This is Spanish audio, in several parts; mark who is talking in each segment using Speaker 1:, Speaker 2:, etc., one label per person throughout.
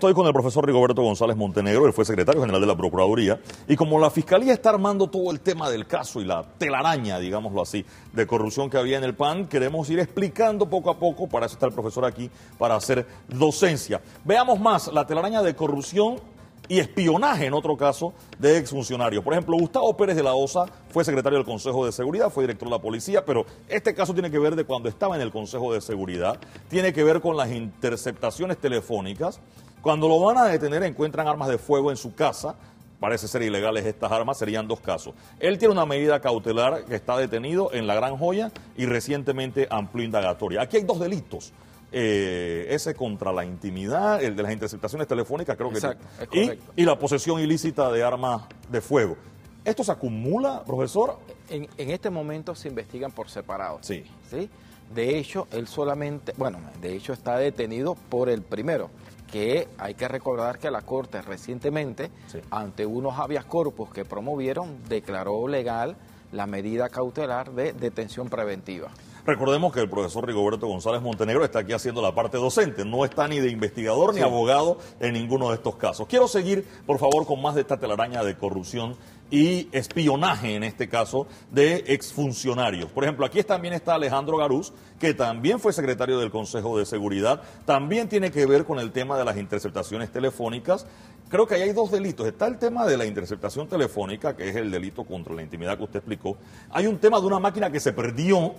Speaker 1: Estoy con el profesor Rigoberto González Montenegro, él fue secretario general de la Procuraduría, y como la Fiscalía está armando todo el tema del caso y la telaraña, digámoslo así, de corrupción que había en el PAN, queremos ir explicando poco a poco, para eso está el profesor aquí, para hacer docencia. Veamos más la telaraña de corrupción y espionaje, en otro caso, de exfuncionarios. Por ejemplo, Gustavo Pérez de la Osa fue secretario del Consejo de Seguridad, fue director de la Policía, pero este caso tiene que ver de cuando estaba en el Consejo de Seguridad, tiene que ver con las interceptaciones telefónicas. Cuando lo van a detener encuentran armas de fuego en su casa, parece ser ilegales estas armas, serían dos casos. Él tiene una medida cautelar que está detenido en La Gran Joya y recientemente amplió indagatoria. Aquí hay dos delitos. Ese contra la intimidad, el de las interceptaciones telefónicas, creo
Speaker 2: Exacto,
Speaker 1: que y la posesión ilícita de armas de fuego. ¿Esto se acumula, profesor?
Speaker 2: En este momento se investigan por separado.
Speaker 1: Sí.
Speaker 2: ¿Sí? De hecho, de hecho está detenido por el primero, que hay que recordar que la Corte recientemente, ante unos habeas corpus que promovieron, declaró legal la medida cautelar de detención preventiva.
Speaker 1: Recordemos que el profesor Rigoberto González Montenegro está aquí haciendo la parte docente, no está ni de investigador ni abogado en ninguno de estos casos. Quiero seguir, por favor, con más de esta telaraña de corrupción y espionaje, en este caso, de exfuncionarios. Por ejemplo, aquí también está Alejandro Garús, que también fue secretario del Consejo de Seguridad, también tiene que ver con el tema de las interceptaciones telefónicas. Creo que ahí hay dos delitos. Está el tema de la interceptación telefónica, que es el delito contra la intimidad que usted explicó. Hay un tema de una máquina que se perdió.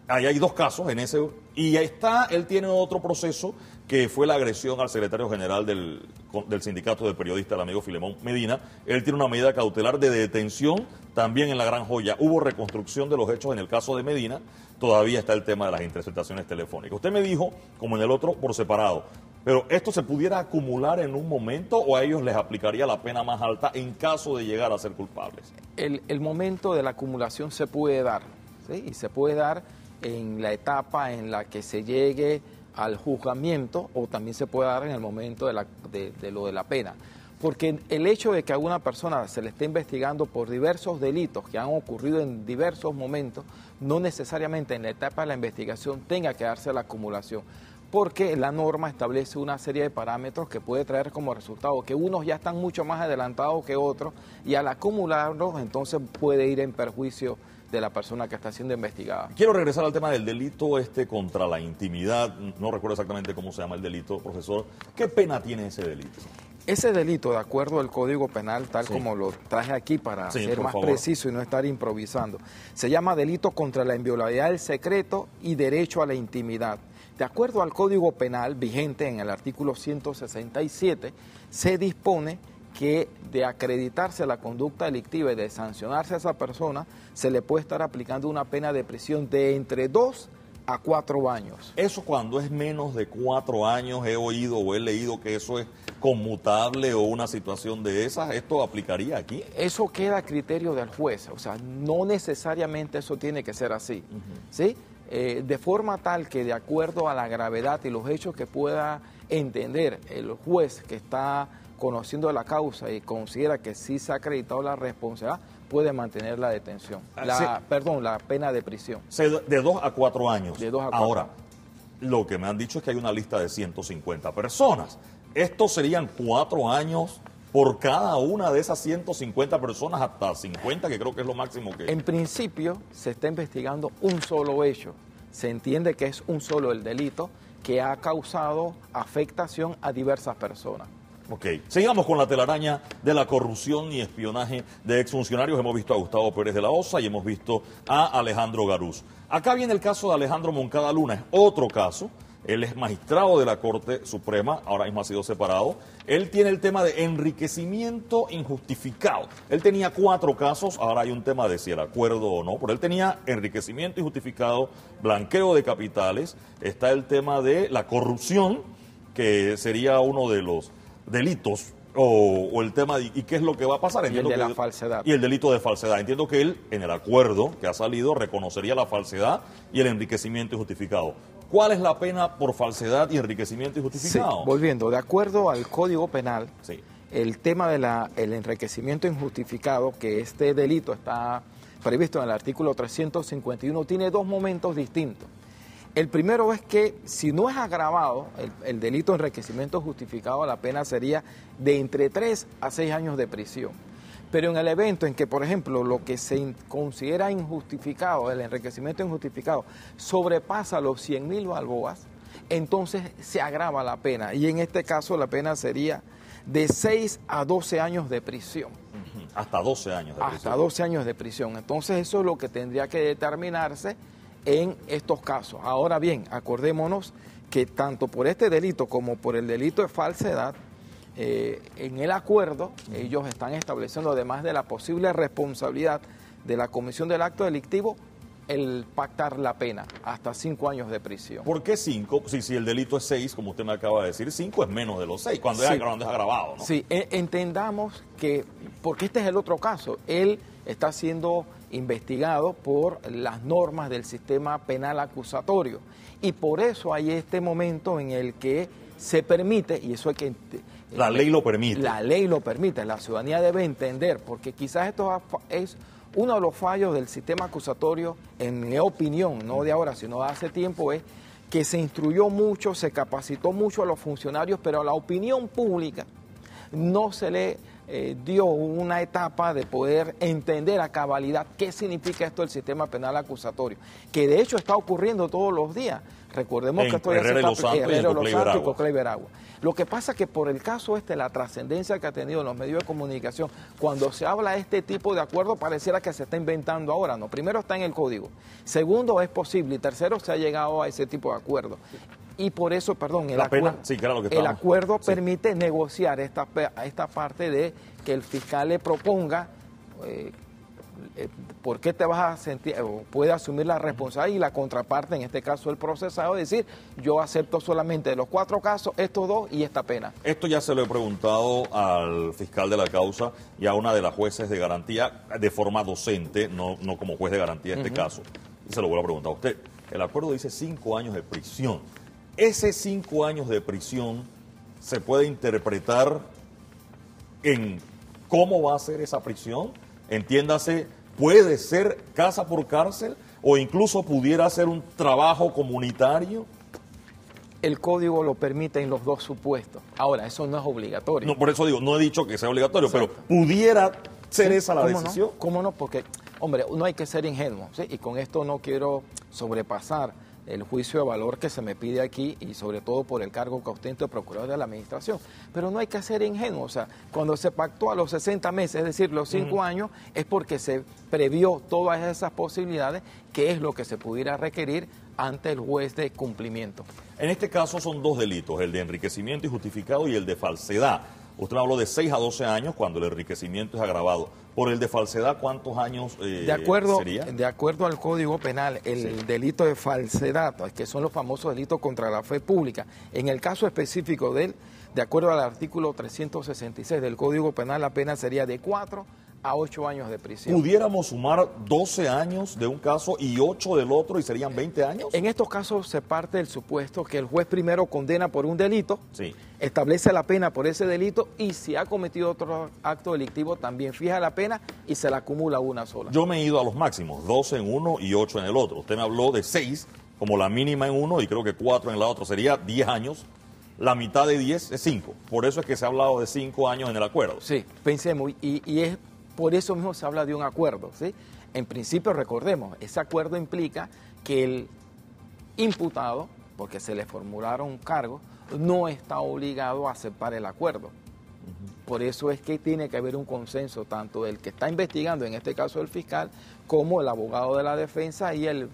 Speaker 1: Ahí hay dos casos en ese, y ahí está, él tiene otro proceso que fue la agresión al secretario general del sindicato de periodistas, el amigo Filemón Medina. Él tiene una medida cautelar de detención también en La Gran Joya. Hubo reconstrucción de los hechos en el caso de Medina, todavía está el tema de las interceptaciones telefónicas. Usted me dijo, como en el otro, por separado, pero ¿esto se pudiera acumular en un momento o a ellos les aplicaría la pena más alta en caso de llegar a ser culpables?
Speaker 2: El momento de la acumulación se puede dar, ¿sí? Y se puede dar en la etapa en la que se llegue al juzgamiento, o también se puede dar en el momento de lo de la pena. Porque el hecho de que a una persona se le esté investigando por diversos delitos que han ocurrido en diversos momentos, no necesariamente en la etapa de la investigación tenga que darse la acumulación, porque la norma establece una serie de parámetros que puede traer como resultado que unos ya están mucho más adelantados que otros, y al acumularlos entonces puede ir en perjuicio de la persona que está siendo investigada.
Speaker 1: Quiero regresar al tema del delito contra la intimidad. No recuerdo exactamente cómo se llama el delito, profesor. ¿Qué pena tiene ese delito?
Speaker 2: Ese delito, de acuerdo al Código Penal, tal como lo traje aquí para ser más preciso y no estar improvisando, se llama delito contra la inviolabilidad del secreto y derecho a la intimidad. De acuerdo al Código Penal vigente en el artículo 167, se dispone que de acreditarse la conducta delictiva y de sancionarse a esa persona, se le puede estar aplicando una pena de prisión de entre 2 a 4 años.
Speaker 1: Eso cuando es menos de 4 años, he oído o he leído que eso es conmutable o una situación de esas, ¿esto aplicaría aquí?
Speaker 2: Eso queda a criterio del juez, o sea, no necesariamente eso tiene que ser así, ¿sí? De forma tal que de acuerdo a la gravedad y los hechos que pueda entender el juez que está conociendo la causa y considera que sí se ha acreditado la responsabilidad, puede mantener la detención, la pena de prisión.
Speaker 1: De 2 a 4 años.
Speaker 2: De 2 a 4.
Speaker 1: Ahora, lo que me han dicho es que hay una lista de 150 personas. Estos serían 4 años por cada una de esas 150 personas, hasta 50, que creo que es lo máximo que...
Speaker 2: En principio, se está investigando un solo hecho. Se entiende que es un solo el delito que ha causado afectación a diversas personas.
Speaker 1: Ok, sigamos con la telaraña de la corrupción y espionaje de exfuncionarios. Hemos visto a Gustavo Pérez de la Osa y hemos visto a Alejandro Garús. Acá viene el caso de Alejandro Moncada Luna, es otro caso. Él es magistrado de la Corte Suprema, ahora mismo ha sido separado. Él tiene el tema de enriquecimiento injustificado. Él tenía 4 casos, ahora hay un tema de si el acuerdo o no, pero él tenía enriquecimiento injustificado, blanqueo de capitales, está el tema de la corrupción, que sería uno de los delitos, o el tema de, ¿y qué es lo que va a pasar?
Speaker 2: Entiendo la falsedad.
Speaker 1: Y el delito de falsedad. Entiendo que él, en el acuerdo que ha salido, reconocería la falsedad y el enriquecimiento injustificado. ¿Cuál es la pena por falsedad y enriquecimiento injustificado?
Speaker 2: Sí, volviendo, de acuerdo al Código Penal, el tema del enriquecimiento injustificado, que este delito está previsto en el artículo 351, tiene 2 momentos distintos. El primero es que si no es agravado, el delito de enriquecimiento justificado, la pena sería de entre 3 a 6 años de prisión. Pero en el evento en que, por ejemplo, lo que se considera injustificado, el enriquecimiento injustificado, sobrepasa los 100.000 balboas, entonces se agrava la pena. Y en este caso la pena sería de 6 a 12 años de prisión.
Speaker 1: Hasta 12 años de prisión.
Speaker 2: Hasta 12 años de prisión. Entonces eso es lo que tendría que determinarse en estos casos. Ahora bien, acordémonos que tanto por este delito como por el delito de falsedad, en el acuerdo ellos están estableciendo, además de la posible responsabilidad de la comisión del acto delictivo, el pactar la pena hasta 5 años de prisión.
Speaker 1: ¿Por qué 5? Si el delito es 6, como usted me acaba de decir, 5 es menos de los 6, cuando
Speaker 2: Sí.
Speaker 1: es agravado, ¿no?
Speaker 2: Sí, entendamos que, porque este es el otro caso, él está siendo investigado por las normas del sistema penal acusatorio y por eso hay este momento en el que se permite, y eso hay que...
Speaker 1: La ley lo permite.
Speaker 2: La ley lo permite, la ciudadanía debe entender, porque quizás esto es uno de los fallos del sistema acusatorio, en mi opinión, no de ahora, sino de hace tiempo, es que se instruyó mucho, se capacitó mucho a los funcionarios, pero a la opinión pública no se le dio una etapa de poder entender a cabalidad qué significa esto del sistema penal acusatorio, que de hecho está ocurriendo todos los días. Recordemos que esto ya
Speaker 1: Herrera y Los Santos y
Speaker 2: Coclé y Veragua. Lo que pasa es que por el caso la trascendencia que ha tenido en los medios de comunicación, cuando se habla de este tipo de acuerdo, pareciera que se está inventando ahora, ¿no? Primero está en el código, segundo es posible, y tercero se ha llegado a ese tipo de acuerdo. Y por eso, perdón, el acuerdo permite negociar esta parte de que el fiscal le proponga por qué te vas a sentir, o puede asumir la responsabilidad, y la contraparte, en este caso el procesado, decir, yo acepto solamente de los 4 casos, estos 2 y esta pena.
Speaker 1: Esto ya se lo he preguntado al fiscal de la causa y a una de las jueces de garantía de forma docente, no como juez de garantía en este caso. Y se lo vuelvo a preguntar a usted. El acuerdo dice 5 años de prisión. Ese 5 años de prisión se puede interpretar en cómo va a ser esa prisión. Entiéndase, puede ser casa por cárcel o incluso pudiera ser un trabajo comunitario.
Speaker 2: El código lo permite en los 2 supuestos. Ahora, eso no es obligatorio.
Speaker 1: No, por eso digo, no he dicho que sea obligatorio, exacto, pero pudiera ser esa la decisión.
Speaker 2: No? ¿Cómo no? Porque, hombre, no hay que ser ingenuo, ¿sí? Y con esto no quiero sobrepasar el juicio de valor que se me pide aquí, y sobre todo por el cargo que ostento de procurador de la administración. Pero no hay que ser ingenuo, o sea, cuando se pactó a los 60 meses, es decir, los 5 años, es porque se previó todas esas posibilidades, que es lo que se pudiera requerir ante el juez de cumplimiento.
Speaker 1: En este caso son 2 delitos, el de enriquecimiento injustificado y el de falsedad. Usted habló de 6 a 12 años cuando el enriquecimiento es agravado. Por el de falsedad, ¿cuántos años sería?
Speaker 2: De acuerdo al Código Penal, el delito de falsedad, que son los famosos delitos contra la fe pública, en el caso específico de acuerdo al artículo 366 del Código Penal, la pena sería de 4 a 8 años de prisión.
Speaker 1: ¿Pudiéramos sumar 12 años de un caso y 8 del otro y serían 20 años?
Speaker 2: En estos casos se parte del supuesto que el juez primero condena por un delito,
Speaker 1: sí,
Speaker 2: establece la pena por ese delito, y si ha cometido otro acto delictivo también fija la pena y se la acumula una sola.
Speaker 1: Yo me he ido a los máximos, 12 en uno y 8 en el otro. Usted me habló de 6 como la mínima en uno y creo que 4 en la otra. Sería 10 años. La mitad de 10 es 5. Por eso es que se ha hablado de 5 años en el acuerdo.
Speaker 2: Sí, pensemos, y es por eso mismo se habla de un acuerdo, ¿sí? En principio, recordemos, ese acuerdo implica que el imputado, porque se le formularon cargos, no está obligado a aceptar el acuerdo. Por eso es que tiene que haber un consenso tanto del que está investigando, en este caso el fiscal, como el abogado de la defensa y el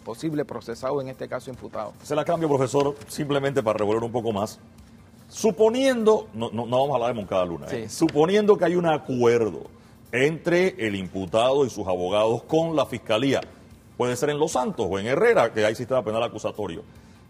Speaker 2: posible procesado, en este caso imputado.
Speaker 1: Se la cambio, profesor, simplemente para revolver un poco más. Suponiendo, no vamos a hablar de Moncada Luna,
Speaker 2: sí,
Speaker 1: suponiendo que hay un acuerdo entre el imputado y sus abogados con la fiscalía, puede ser en Los Santos o en Herrera, que hay sistema penal acusatorio,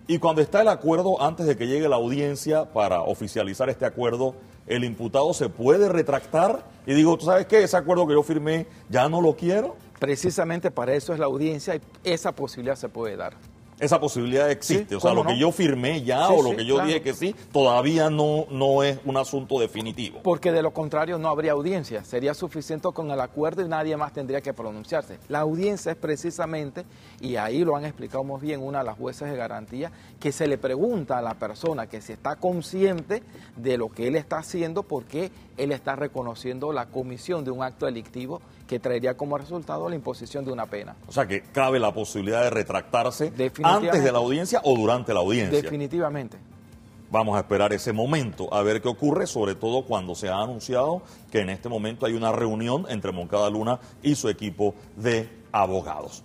Speaker 1: y cuando está el acuerdo, antes de que llegue la audiencia para oficializar este acuerdo, el imputado se puede retractar y digo, ¿tú sabes qué? Ese acuerdo que yo firmé ya no lo quiero.
Speaker 2: Precisamente para eso es la audiencia, y esa posibilidad se puede dar.
Speaker 1: Esa posibilidad existe,
Speaker 2: Sí,
Speaker 1: o sea,
Speaker 2: ¿cómo
Speaker 1: lo que
Speaker 2: no?
Speaker 1: yo firmé ya
Speaker 2: Sí,
Speaker 1: o lo
Speaker 2: sí,
Speaker 1: que yo
Speaker 2: claro.
Speaker 1: dije que sí, todavía no es un asunto definitivo.
Speaker 2: Porque de lo contrario no habría audiencia. Sería suficiente con el acuerdo y nadie más tendría que pronunciarse. La audiencia es precisamente, y ahí lo han explicado muy bien una de las jueces de garantía, que se le pregunta a la persona que si está consciente de lo que él está haciendo, porque él está reconociendo la comisión de un acto delictivo que traería como resultado la imposición de una pena.
Speaker 1: O sea, que cabe la posibilidad de retractarse
Speaker 2: Definitivamente.
Speaker 1: antes de la audiencia o durante la audiencia.
Speaker 2: Definitivamente.
Speaker 1: Vamos a esperar ese momento, a ver qué ocurre, sobre todo cuando se ha anunciado que en este momento hay una reunión entre Moncada Luna y su equipo de abogados.